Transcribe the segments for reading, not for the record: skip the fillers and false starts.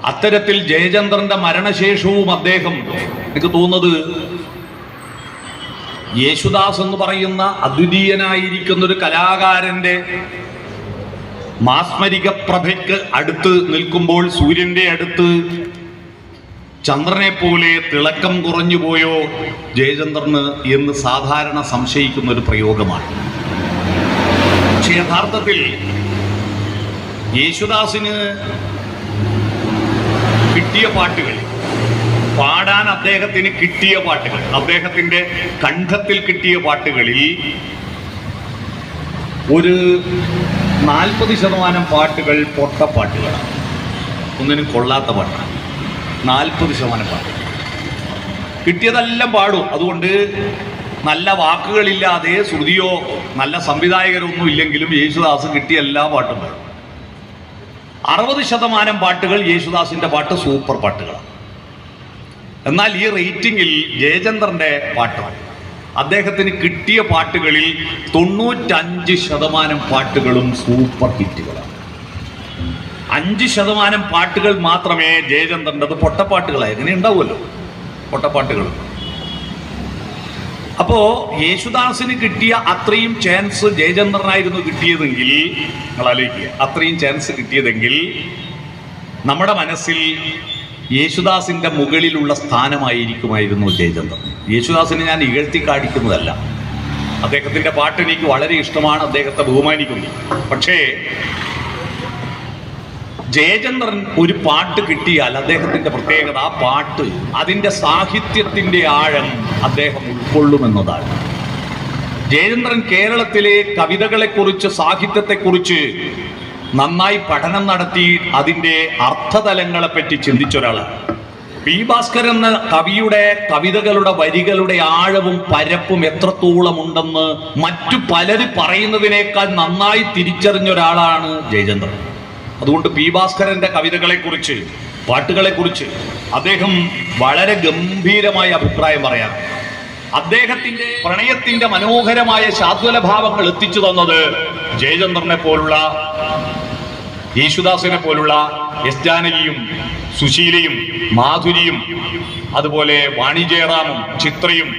അത്തരത്തിൽ ജയചന്ദ്രന്റെ മരണശേഷവും അദ്ദേഹം, എനിക്ക് തോന്നുന്നത് യേശുദാസ് എന്ന് പറയുന്ന അദ്വിതീയനായിരിക്കുന്ന ഒരു കലാകാരന്റെ മാസ്മരിക പ്രഭയ്ക്ക് അടുത്ത് നിൽക്കുമ്പോൾ സൂര്യന്റെ അടുത്ത് ചന്ദ്രനെ പോലെ തിളക്കം കുറഞ്ഞു പോയോ ജയചന്ദ്രന് എന്ന് സാധാരണ സംശയിക്കുന്ന ഒരു പ്രയോഗമാണ്. പക്ഷെ യഥാർത്ഥത്തിൽ യേശുദാസിന് കിട്ടിയ പാട്ടുകൾ, പാടാൻ അദ്ദേഹത്തിന് കിട്ടിയ പാട്ടുകൾ, അദ്ദേഹത്തിന്റെ കണ്ഠത്തിൽ കിട്ടിയ പാട്ടുകളിൽ ഒരു 40% പാട്ടുകൾ പൊട്ടപ്പാട്ടുകളാണ്, ഒന്നിനും കൊള്ളാത്ത പാട്ടാണ്. 40% പാട്ട് കിട്ടിയതെല്ലാം പാടും. അതുകൊണ്ട് നല്ല വാക്കുകളില്ലാതെ ശ്രുതിയോ നല്ല സംവിധായകരൊന്നും ഇല്ലെങ്കിലും യേശുദാസ് കിട്ടിയ എല്ലാ പാട്ടും പാടും. 60% പാട്ടുകൾ യേശുദാസിന്റെ പാട്ട് സൂപ്പർ പാട്ടുകളാണ്. എന്നാൽ ഈ റേറ്റിംഗിൽ ജയചന്ദ്രന്റെ പാട്ടാണ്. അദ്ദേഹത്തിന് കിട്ടിയ പാട്ടുകളിൽ 95% പാട്ടുകളും സൂപ്പർ ഹിറ്റുകളാണ്. 5% പാട്ടുകൾ മാത്രമേ ജയചന്ദ്രൻ്റെ, അത് പൊട്ടപ്പാട്ടുകളായി ഇങ്ങനെ ഉണ്ടാവുമല്ലോ പൊട്ടപ്പാട്ടുകൾ. അപ്പോ യേശുദാസിന് കിട്ടിയ അത്രയും ചാൻസ് ജയചന്ദ്രനായിരുന്നു കിട്ടിയതെങ്കിൽ, നിങ്ങൾ ആലോചിക്കുക, അത്രയും ചാൻസ് കിട്ടിയതെങ്കിൽ നമ്മുടെ മനസ്സിൽ യേശുദാസിന്റെ മുകളിലുള്ള സ്ഥാനമായിരിക്കുമായിരുന്നു ജയചന്ദ്രൻ. യേശുദാസിനെ ഞാൻ ഇകഴ്ത്തി കാണിക്കുന്നതല്ല, അദ്ദേഹത്തിന്റെ പാട്ട് എനിക്ക് വളരെ ഇഷ്ടമാണ്, അദ്ദേഹത്തെ ബഹുമാനിക്കുന്നു. പക്ഷേ ജയചന്ദ്രൻ ഒരു പാട്ട് കിട്ടിയാൽ അദ്ദേഹത്തിന്റെ പ്രത്യേകത, ആ പാട്ട് അതിൻ്റെ സാഹിത്യത്തിന്റെ ആഴം അദ്ദേഹം ഉൾക്കൊള്ളുമെന്നതാണ്. ജയചന്ദ്രൻ കേരളത്തിലെ കവിതകളെക്കുറിച്ച്, സാഹിത്യത്തെക്കുറിച്ച് നന്നായി പഠനം നടത്തി അതിൻ്റെ അർത്ഥതലങ്ങളെപ്പറ്റി ചിന്തിച്ച ഒരാളാണ്. പി ഭാസ്കരൻ എന്ന കവിയുടെ കവിതകളുടെ വരികളുടെ ആഴവും പരപ്പും എത്രത്തോളം ഉണ്ടെന്ന് മറ്റു പലരും പറയുന്നതിനേക്കാൾ നന്നായി തിരിച്ചറിഞ്ഞ ഒരാളാണ് ജയചന്ദ്രൻ. അതുകൊണ്ട് പി ഭാസ്കരന്റെ കവിതകളെക്കുറിച്ച്, പാട്ടുകളെക്കുറിച്ച് അദ്ദേഹം വളരെ ഗംഭീരമായ അഭിപ്രായം പറയാം. അദ്ദേഹത്തിന്റെ പ്രണയത്തിന്റെ മനോഹരമായ ശാദ്വല ഭാവങ്ങൾ എത്തിച്ചു തന്നത് ജയചന്ദ്രനെ പോലുള്ള, യേശുദാസിനെ പോലുള്ള, എസ് ജാനകിയും സുശീലയും മാധുരിയും അതുപോലെ വാണി ജയറാമും ചിത്രയും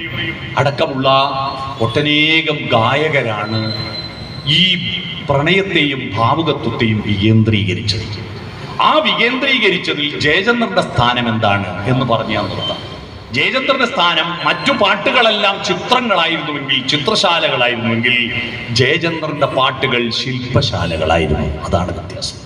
അടക്കമുള്ള ഒട്ടനേകം ഗായകരാണ് ഈ പ്രണയത്തെയും ഭാവുകത്വത്തെയും വികേന്ദ്രീകരിച്ചത്. ആ വികേന്ദ്രീകരിച്ചതിൽ ജയചന്ദ്രന്റെ സ്ഥാനം എന്താണ് എന്ന് പറഞ്ഞ് ഞാൻ നിർത്താം. ജയചന്ദ്രന്റെ സ്ഥാനം മറ്റു പാട്ടുകളെല്ലാം ചിത്രങ്ങളായിരുന്നുവെങ്കിൽ, ചിത്രശാലകളായിരുന്നുവെങ്കിൽ ജയചന്ദ്രന്റെ പാട്ടുകൾ ശില്പശാലകളായിരുന്നു. അതാണ് വ്യത്യാസം.